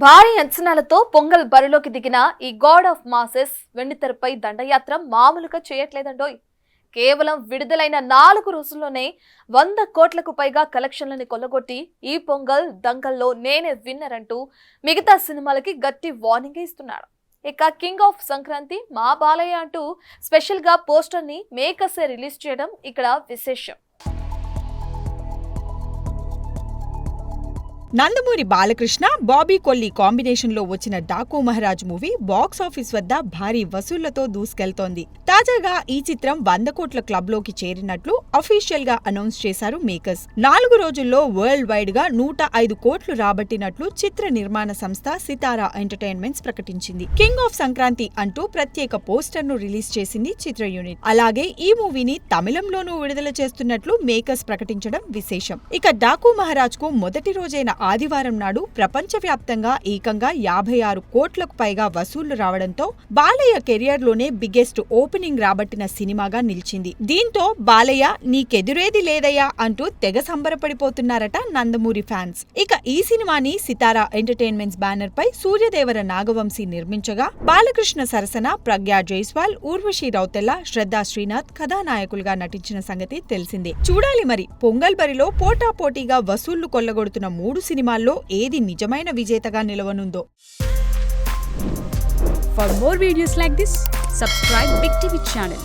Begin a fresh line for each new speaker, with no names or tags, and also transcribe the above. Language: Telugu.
భారీ అంచనాలతో పొంగల్ బరిలోకి దిగిన ఈ గాడ్ ఆఫ్ మాసెస్ వెండితెరపై దండయాత్ర మామూలుగా చేయట్లేదండోయ్. కేవలం విడుదలైన 4 రోజుల్లోనే 100 కోట్లకు పైగా కలెక్షన్లని కొల్లగొట్టి ఈ పొంగల్ దంగల్లో నేనే విన్నర్ అంటూ మిగతా సినిమాలకి గట్టి వార్నింగ్ ఇస్తున్నాడు. ఇక కింగ్ ఆఫ్ సంక్రాంతి మా బాలయ్య అంటూ స్పెషల్ గా పోస్టర్ ని మేకర్సే రిలీజ్ చేయడం ఇక్కడ విశేషం.
నందమూరి బాలకృష్ణ, బాబీ కొల్లి కాంబినేషన్ లో వచ్చిన Daaku Maharaj movie box office వద్ద భారీ వసూళ్లతో దూసుకెళ్తోంది. తాజాగా ఈ చిత్రం 100 కోట్ల క్లబ్ లోకి చేరినట్లు అఫీషియల్ గా అనౌన్స్ చేశారు మేకర్స్. 4 రోజుల్లో వరల్డ్ వైడ్ గా 105 కోట్లు రాబట్టినట్లు చిత్ర నిర్మాణ సంస్థ సితారా ఎంటర్టైన్మెంట్స్ ప్రకటించింది. కింగ్ ఆఫ్ సంక్రాంతి అంటూ ప్రత్యేక పోస్టర్ ను రిలీజ్ చేసింది చిత్ర యూనిట్. అలాగే ఈ మూవీని తమిళంలోనూ విడుదల చేస్తున్నట్లు మేకర్స్ ప్రకటించడం విశేషం. ఇక డాకు మహారాజ్ కు మొదటి రోజైన ఆదివారం నాడు ప్రపంచవ్యాప్తంగా ఏకంగా 56 కోట్లకు పైగా వసూళ్లు రావడంతో బాలయ్య కెరియర్ లోనే బిగ్గెస్ట్ ఓపెనింగ్ రాబట్టిన సినిమాగా నిలిచింది. దీంతో బాలయ్య నీకెదురేది లేదయ్యా అంటూ తెగ సంబరపడిపోతున్నారట నందమూరి ఫ్యాన్స్. ఇక ఈ సినిమాని సితారా ఎంటర్టైన్మెంట్స్ బ్యానర్ పై సూర్యదేవర నాగవంశీ నిర్మించగా బాలకృష్ణ సరసన ప్రజ్ఞా జైస్వాల్, ఊర్వశి రౌతెల్ల, శ్రద్ధా శ్రీనాథ్ కథానాయకులుగా నటించిన సంగతి తెలిసిందే. చూడాలి మరి పొంగల్ బరిలో పోటాపోటీగా వసూళ్లు కొల్లగొడుతున్న 3 సినిమాల్లో ఏది నిజమైన విజేతగా నిలవనుందో.
For more videos like this, subscribe Big TV channel.